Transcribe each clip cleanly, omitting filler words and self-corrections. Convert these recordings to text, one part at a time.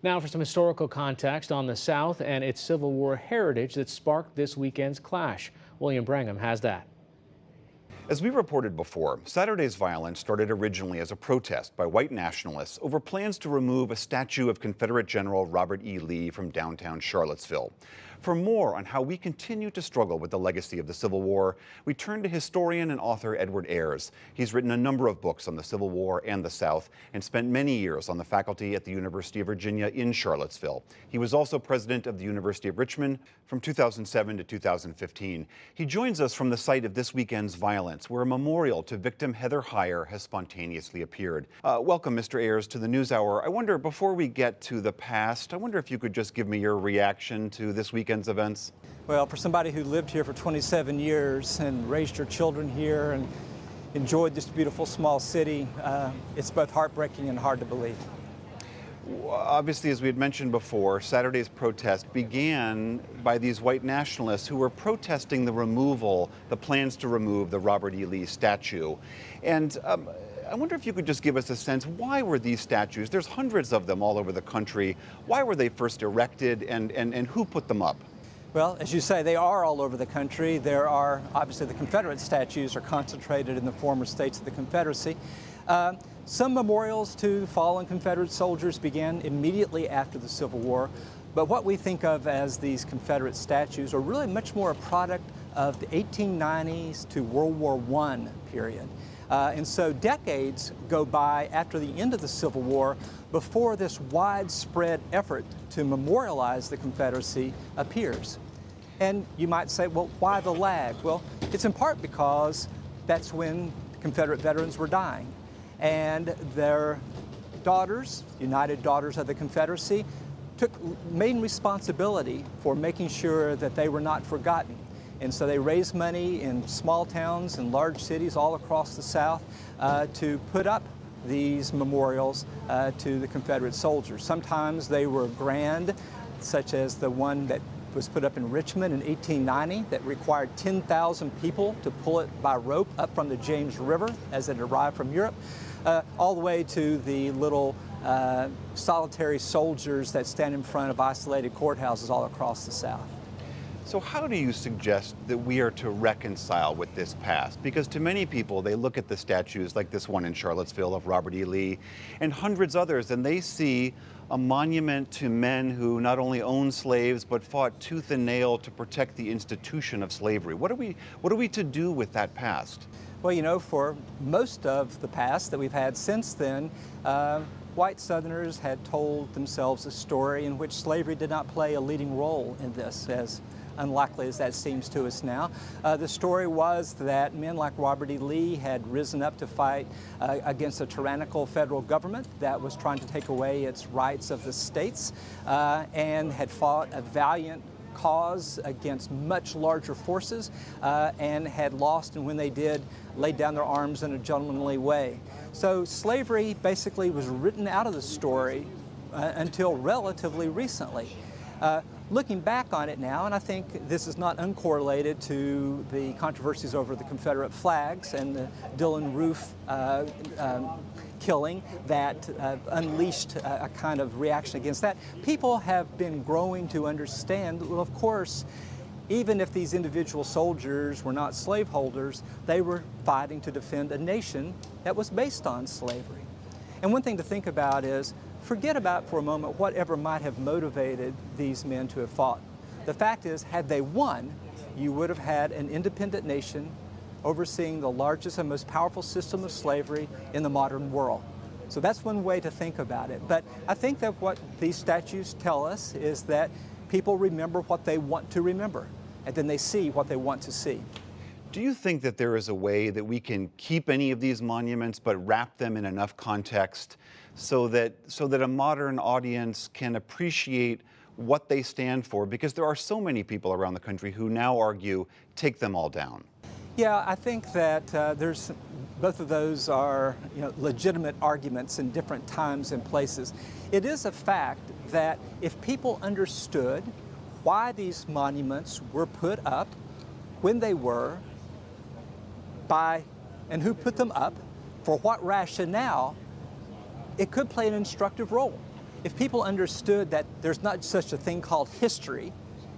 Now for some historical context on the South and its Civil War heritage that sparked this weekend's clash. William Brangham has that. As we reported before, Saturday's violence started originally as a protest by white nationalists over plans to remove a statue of Confederate General Robert E. Lee from downtown Charlottesville. For more on how we continue to struggle with the legacy of the Civil War, we turn to historian and author Edward Ayers. He's written a number of books on the Civil War and the South and spent many years on the faculty at the University of Virginia in Charlottesville. He was also president of the University of Richmond from 2007 to 2015. He joins us from the site of this weekend's violence, where a memorial to victim Heather Heyer has spontaneously appeared. Welcome, Mr. Ayers, to the NewsHour. I wonder, before we get to the past, I wonder if you could just give me your reaction to this weekend's events. Well, for somebody who lived here for 27 years and raised your children here and enjoyed this beautiful small city, it's both heartbreaking and hard to believe. Obviously, as we had mentioned before, Saturday's protest began by these white nationalists who were protesting the plans to remove the Robert E. Lee statue. And I wonder if you could just give us a sense, why were these statues, there's hundreds of them all over the country, why were they first erected and who put them up? Well, as you say, they are all over the country. There are, obviously, the Confederate statues are concentrated in the former states of the Confederacy. Some memorials to fallen Confederate soldiers began immediately after the Civil War, but what we think of as these Confederate statues are really much more a product of the 1890s to World War I period. And so decades go by after the end of the Civil War before this widespread effort to memorialize the Confederacy appears. And you might say, well, why the lag? Well, it's in part because that's when Confederate veterans were dying. And their daughters, United Daughters of the Confederacy, took main responsibility for making sure that they were not forgotten. And so they raised money in small towns and large cities all across the South to put up these memorials to the Confederate soldiers. Sometimes they were grand, such as the one that was put up in Richmond in 1890 that required 10,000 people to pull it by rope up from the James River as it arrived from Europe, all the way to the little solitary soldiers that stand in front of isolated courthouses all across the South. So how do you suggest that we are to reconcile with this past? Because to many people, they look at the statues like this one in Charlottesville of Robert E. Lee and hundreds others, and they see a monument to men who not only owned slaves, but fought tooth and nail to protect the institution of slavery. What are we to do with that past? Well, you know, for most of the past that we've had since then, white Southerners had told themselves a story in which slavery did not play a leading role in this, as unlikely as that seems to us now. The story was that men like Robert E. Lee had risen up to fight against a tyrannical federal government that was trying to take away its rights of the states and had fought a valiant cause against much larger forces and had lost, and when they did, laid down their arms in a gentlemanly way. So slavery basically was written out of the story until relatively recently. Looking back on it now, and I think this is not uncorrelated to the controversies over the Confederate flags and the Dylann Roof killing that unleashed a kind of reaction against that. People have been growing to understand, well, of course, even if these individual soldiers were not slaveholders, they were fighting to defend a nation that was based on slavery. And one thing to think about is, forget about for a moment whatever might have motivated these men to have fought. The fact is, had they won, you would have had an independent nation overseeing the largest and most powerful system of slavery in the modern world. So that's one way to think about it. But I think that what these statues tell us is that people remember what they want to remember, and then they see what they want to see. Do you think that there is a way that we can keep any of these monuments but wrap them in enough context so that a modern audience can appreciate what they stand for? Because there are so many people around the country who now argue, take them all down. Yeah, I think that both of those are legitimate arguments in different times and places. It is a fact that if people understood why these monuments were put up when they were, and who put them up, for what rationale, it could play an instructive role. if people understood that there's not such a thing called history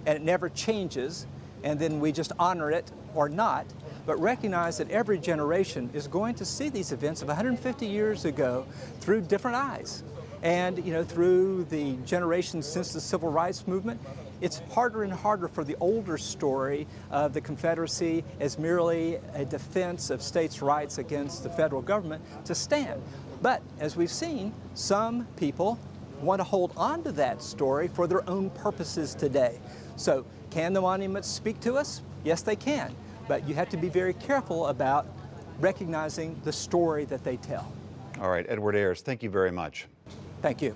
and it never changes, and then we just honor it or not, but recognize that every generation is going to see these events of 150 years ago through different eyes. And through the generations since the Civil Rights Movement, it's harder and harder for the older story of the Confederacy as merely a defense of states' rights against the federal government to stand. But as we've seen, some people want to hold on to that story for their own purposes today. So can the monuments speak to us? Yes, they can. But you have to be very careful about recognizing the story that they tell. All right, Edward Ayers, thank you very much. Thank you.